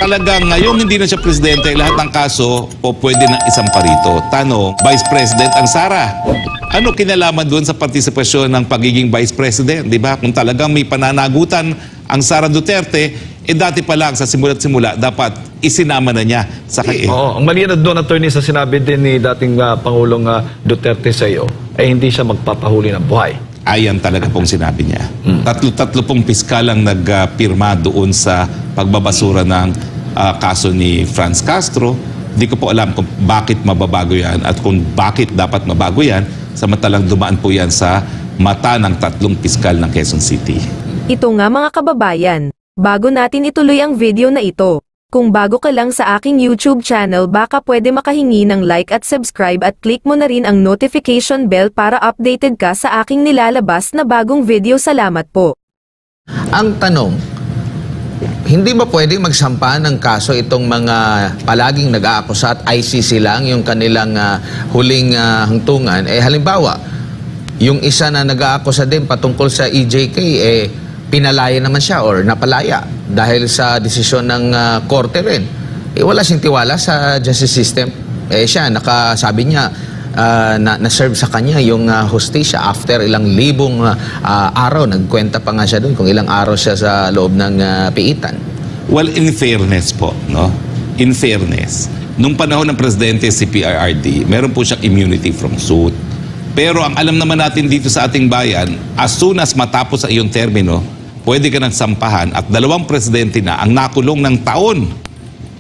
Talagang ngayong hindi na siya presidente, lahat ng kaso po pwede ng isang parito. Tanong, Vice President ang Sara. Ano kinalaman doon sa partisipasyon ng pagiging Vice President? Di ba? Kung talagang may pananagutan ang Sara Duterte, dati pa lang sa simula't simula, dapat isinama na niya sa kanya. Oo, ang maliwanag doon, attorney, sa sinabi din ni dating Pangulong Duterte sa iyo, ay hindi siya magpapahuli ng buhay. Ayan talaga pong sinabi niya. Tatlo pong piskal ang nagpirma doon sa pagbabasura ng kaso ni Franz Castro. Di ko po alam kung bakit mababago yan at kung bakit dapat mabago yan, samantalang dumaan po yan sa mata ng tatlong piskal ng Quezon City. Ito nga mga kababayan, bago natin ituloy ang video na ito, kung bago ka lang sa aking YouTube channel baka pwede makahingi ng like at subscribe at click mo na rin ang notification bell para updated ka sa aking nilalabas na bagong video. Salamat po. Ang tanong, hindi ba pwedeng magsampa ng kaso itong mga palaging nag-aakusa at ICC lang yung kanilang huling hangtungan? Halimbawa, yung isa na nag-aakusa din patungkol sa EJK, pinalaya naman siya or napalaya dahil sa desisyon ng korte rin. Wala siyang tiwala sa justice system. Siya, nakasabi niya, na-serve sa kanya yung hustisya after ilang libong araw. Nagkwenta pa nga siya doon kung ilang araw siya sa loob ng piitan. Well, in fairness po, no? In fairness, nung panahon ng presidente si PRRD, meron po siyang immunity from suit. Pero ang alam naman natin dito sa ating bayan, as soon as matapos ang iyong termino, pwede ka nang sampahan at dalawang presidente na ang nakulong ng taon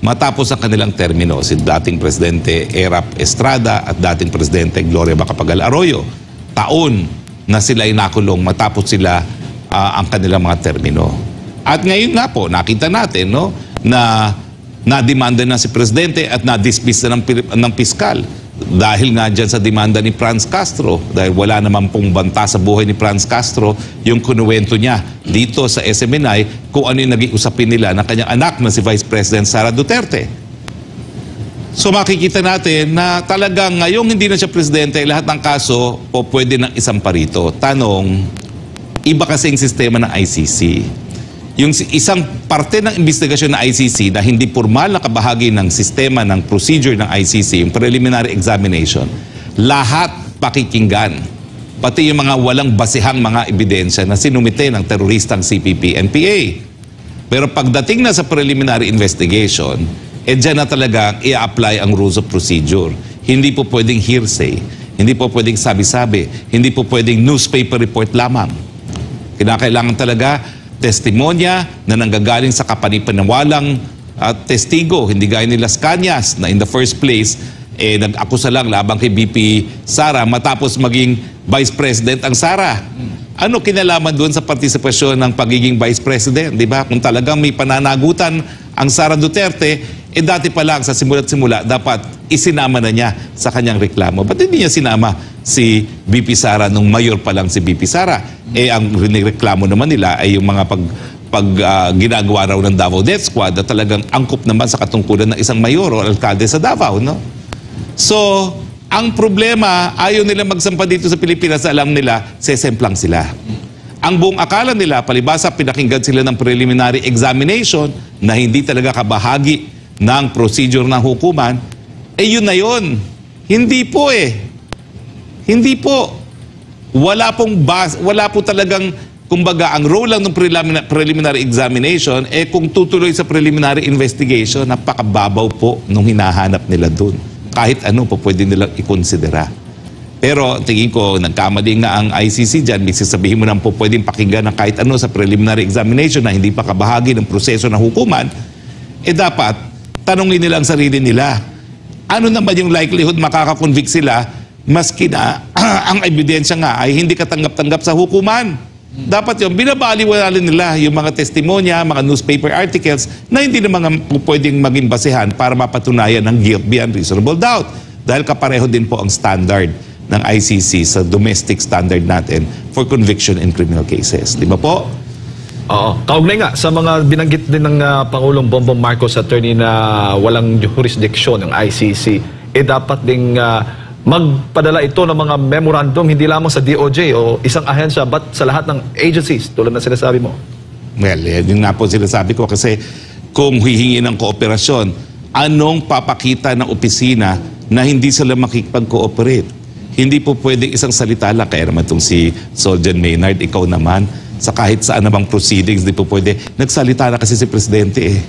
matapos ang kanilang termino. Si dating Presidente Erap Estrada at dating Presidente Gloria Macapagal Arroyo. Taon na sila ay nakulong matapos sila ang kanilang mga termino. At ngayon nga po, nakita natin no, na nademanda na si Presidente at na-dismiss na ng piskal. Dahil nga dyan sa demanda ni Franz Castro, dahil wala naman pong banta sa buhay ni Franz Castro, yung kunuwento niya dito sa SMNI kung ano yung naging usapin nila ng kanyang anak na si Vice President Sara Duterte. So makikita natin na talagang ngayong hindi na siya presidente, lahat ng kaso po pwede ng isang parito. Tanong, iba kasi yung sistema ng ICC. Yung isang parte ng investigasyon ng ICC na hindi formal na kabahagi ng sistema ng procedure ng ICC, yung preliminary examination, lahat pakikinggan. Pati yung mga walang basihang mga ebidensya na sinumite ng teroristang CPP-NPA. Pero pagdating na sa preliminary investigation, dyan na talaga i-apply ang rules of procedure. Hindi po pwedeng hearsay, hindi po pwedeng sabi-sabi, hindi po pwedeng newspaper report lamang. Kinakailangan talaga testimonya na nanggagaling sa kapanipaniwalang testigo, hindi gaya ni Las Cañas na in the first place nag-akusa lang labang kay BP Sara matapos maging Vice President ang Sara. Ano kinalaman doon sa partisipasyon ng pagiging Vice President? Di ba? Kung talagang may pananagutan ang Sara Duterte, dati pa lang sa simula't simula, dapat isinama na niya sa kanyang reklamo. Ba't hindi niya sinama si BP Sara nung mayor pa lang si BP Sara? Ang reklamo naman nila ay yung mga ginagawa raw ng Davao Death Squad na talagang angkop naman sa katungkulan ng isang mayor o alkalde sa Davao, no? So, ang problema, ayaw nila magsampa dito sa Pilipinas, alam nila, sesemplang sila. Ang buong akala nila, palibasa pinakinggan sila ng preliminary examination na hindi talaga kabahagi ng procedure ng hukuman, yun na yun. Hindi po Hindi po. Wala po talagang, kumbaga, ang role lang ng preliminary examination, kung tutuloy sa preliminary investigation, napakababaw po nung hinahanap nila dun. Kahit ano po pwede nilang ikonsidera. Pero tingin ko, nagkamali nga ang ICC dyan, may sasabihin mo naman po pwedeng pakinggan ng kahit ano sa preliminary examination na hindi pa kabahagi ng proseso ng hukuman, dapat tanongin nila ang sarili nila. Ano naman yung likelihood makakakonvict sila maski na ang ebidensya nga ay hindi katanggap-tanggap sa hukuman? Dapat yung binabaliwala nila yung mga testimonya, mga newspaper articles na hindi naman pwedeng maging basehan para mapatunayan ng guilt beyond reasonable doubt. Dahil kapareho din po ang standard ng ICC sa domestic standard natin for conviction in criminal cases. Di ba po? Oo. Kaugnay nga sa mga binanggit din ng Pangulong Bongbong Marcos, attorney, na walang jurisdiction ng ICC, dapat ding magpadala ito ng mga memorandum hindi lamang sa DOJ o isang ahensya but sa lahat ng agencies tulad na sinasabi mo. Well, yun nga po sinasabi ko kasi kung hihingi ng kooperasyon, anong papakita ng opisina na hindi sila makikipag-cooperate? Hindi po pwedeng isang salita lang. Kaya naman itong si Soljan Maynard, ikaw naman, sa kahit saan namang proceedings, di po pwede. Nagsalita na kasi si Presidente eh.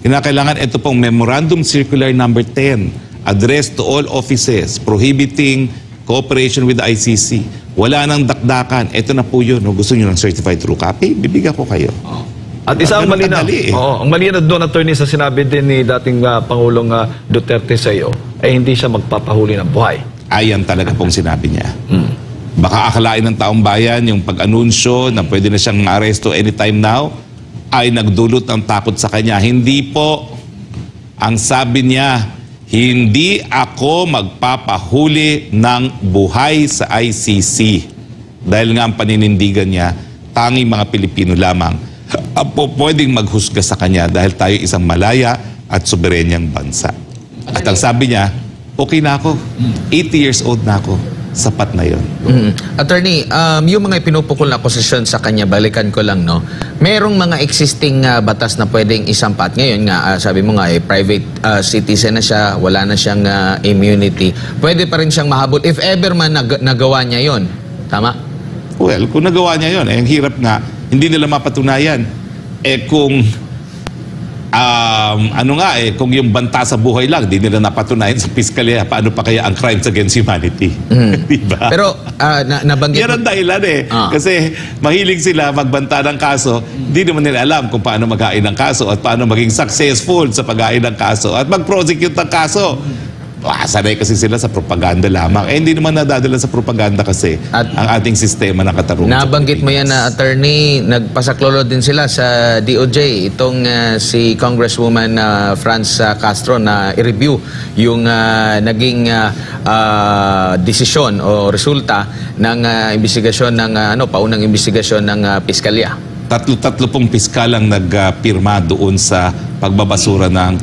Kinakailangan ito pong Memorandum Circular number 10, addressed to all offices, prohibiting cooperation with the ICC. Wala nang dakdakan. Ito na po yun. No? Gusto nyo ng certified true copy? Bibigyan ko kayo. At isang Ganun malinaw, kadali eh. ang malinaw doon, attorney, sa sinabi din ni dating Pangulong Duterte sa iyo, ay hindi siya magpapahuli ng buhay. Ayan talaga pong sinabi niya. Baka akalain ng taong bayan yung pag-anunsyo na pwede na siyang aresto anytime now ay nagdulot ng takot sa kanya. Hindi po. Ang sabi niya, hindi ako magpapahuli ng buhay sa ICC. Dahil nga ang paninindigan niya, tanging mga Pilipino lamang ang po pwedeng maghusga sa kanya dahil tayo isang malaya at soberenyang bansa. At ang sabi niya, okay na ako. 80 years old na ako. Sapat na yon. Attorney, yung mga pinupukol na akusasyon sa kanya, balikan ko lang, no? Merong mga existing batas na pwedeng isampat. Ngayon nga, sabi mo nga, private citizen na siya, wala na siyang immunity. Pwede pa rin siyang mahabol if ever man nagawa niya yon. Tama? Well, kung nagawa niya yon, ang hirap nga, hindi nila mapatunayan. Kung kung yung banta sa buhay lang, di nila napatunayan sa piskalya, paano pa kaya ang crimes against humanity? Diba? Pero nabanggit Yan ang dahilan eh. Kasi mahilig sila magbanta ng kaso, di naman nila alam kung paano mag-hain ng kaso at paano maging successful sa pag-hain ng kaso at mag-prosecute ng kaso. Sanay kasi sila sa propaganda lamang. Hindi naman nadadala sa propaganda kasi At ang ating sistema ng katarungan. nabanggit mo yan na, attorney, nagpasaklolo din sila sa DOJ. Itong si Congresswoman Franz Castro na i-review yung naging desisyon o resulta ng investigasyon ng paunang investigasyon ng piskalya. Tatlo pong piskal ang nagpirma doon sa pagbabasura ng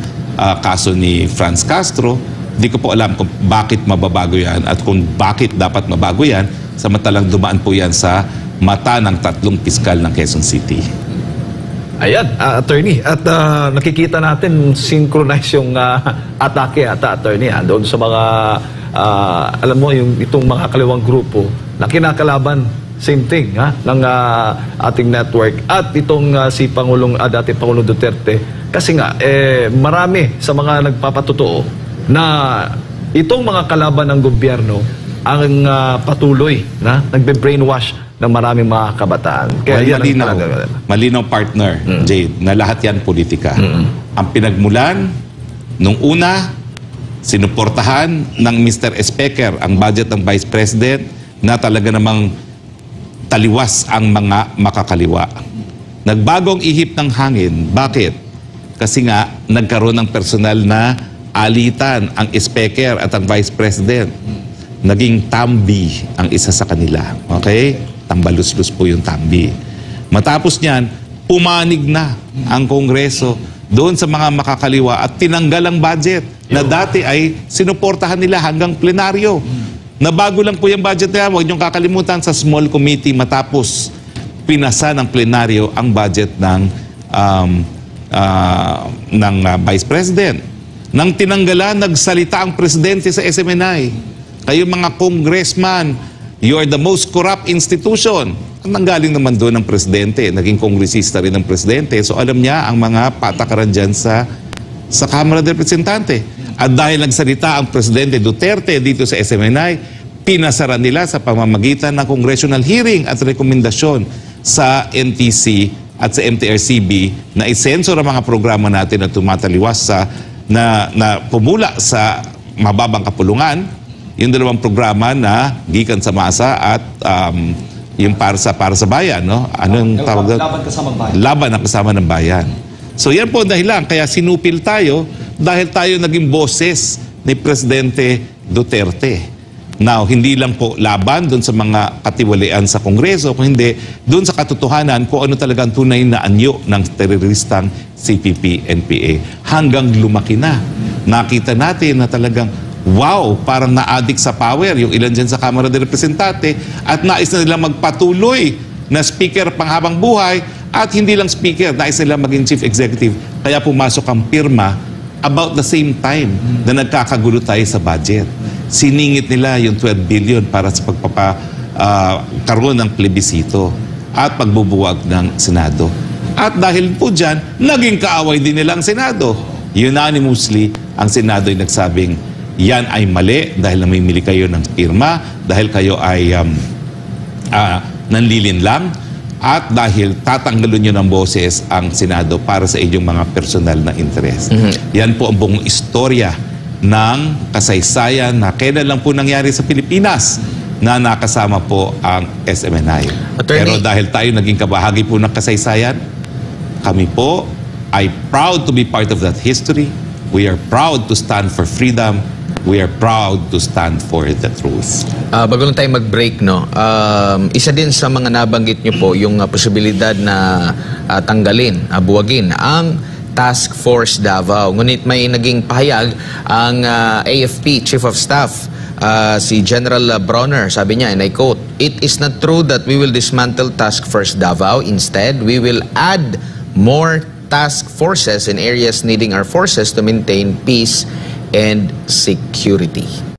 kaso ni Franz Castro. Hindi ko po alam kung bakit mababago yan at kung bakit dapat mabago yan, samantalang dumaan po yan sa mata ng 3 piskal ng Quezon City. Ayan, attorney. At nakikita natin synchronize yung atake attorney, doon sa mga, alam mo, itong mga kaliwang grupo na kinakalaban, same thing, ng ating network. At itong si dati Pangulong Duterte, kasi nga, marami sa mga nagpapatotoo na itong mga kalaban ng gobyerno ang patuloy na nagbe-brainwash ng maraming mga kabataan. Kaya malinaw partner, Jade, na lahat yan politika. Ang pinagmulan, nung una, sinuportahan ng Mr. Speaker ang budget ng Vice President na talaga namang taliwas ang mga makakaliwa. Nagbagong ihip ng hangin. Bakit? Kasi nga, nagkaroon ng personal na alitan ang Speaker at ang Vice President. Naging tambi ang isa sa kanila. Okay? Tambalus-lus po yung tambi. Matapos niyan, pumanig na ang Kongreso doon sa mga makakaliwa at tinanggal ang budget na dati ay sinuportahan nila hanggang plenaryo. Nabago lang po yung budget nila. Huwag niyong kakalimutan sa small committee matapos pinasa ng plenaryo ang budget ng Vice President. Nang tinanggalan, nagsalita ang presidente sa SMNI. Kayo mga congressman, you are the most corrupt institution. Ang nanggaling naman doon ng presidente, naging kongresista rin ng presidente. So alam niya ang mga patakaran dyan sa Kamara de Representante. At dahil nagsalita ang presidente Duterte dito sa SMNI, pinasara nila sa pamamagitan ng congressional hearing at rekomendasyon sa NTC at sa MTRCB na isensor ang mga programa natin na tumataliwas sa na pumula sa mababang kapulungan, yung 2 programa na gikan sa masa at yung para sa bayan, no? Anong tawag doon? Laban kasamang bayan. Laban ang kasama ng bayan. So yan po dahilan, kaya sinupil tayo dahil tayo naging boses ni Presidente Duterte. Now, hindi lang po laban doon sa mga katiwalian sa Kongreso, kung hindi doon sa katotohanan kung ano talagang tunay na anyo ng teroristang CPP-NPA. Hanggang lumaki na. Nakita natin na talagang, wow, parang na-addict sa power yung ilan dyan sa Kamara de Representante at nais na nilang magpatuloy na speaker panghabang buhay At hindi lang speaker, nais nila maging chief executive. Kaya pumasok ang pirma about the same time na nagkakagulo tayo sa budget. Siningit nila yung 12 billion para sa karoon ng plebisito at pagbubuwag ng Senado. At dahil po dyan, naging kaaway din nila ang Senado. Unanimously, ang Senado ay nagsabing, yan ay mali dahil namimili kayo ng pirma, dahil kayo ay nanlilin lang, at dahil tatanggalon nyo ng boses ang Senado para sa inyong mga personal na interest. Yan po ang buong istorya ng kasaysayan na kailan lang po nangyari sa Pilipinas na nakasama po ang SMNI. Pero dahil tayo naging kabahagi po ng kasaysayan, kami po ay proud to be part of that history. We are proud to stand for freedom. We are proud to stand for the truth. Bago lang tayo mag-break, no? Isa din sa mga nabanggit nyo po yung posibilidad na tanggalin, buwagin ang Task Force Davao. Ngunit may naging pahayag ang AFP Chief of Staff, si General Bronner. Sabi niya, and I quote, "It is not true that we will dismantle Task Force Davao. Instead, we will add more task forces in areas needing our forces to maintain peace and security."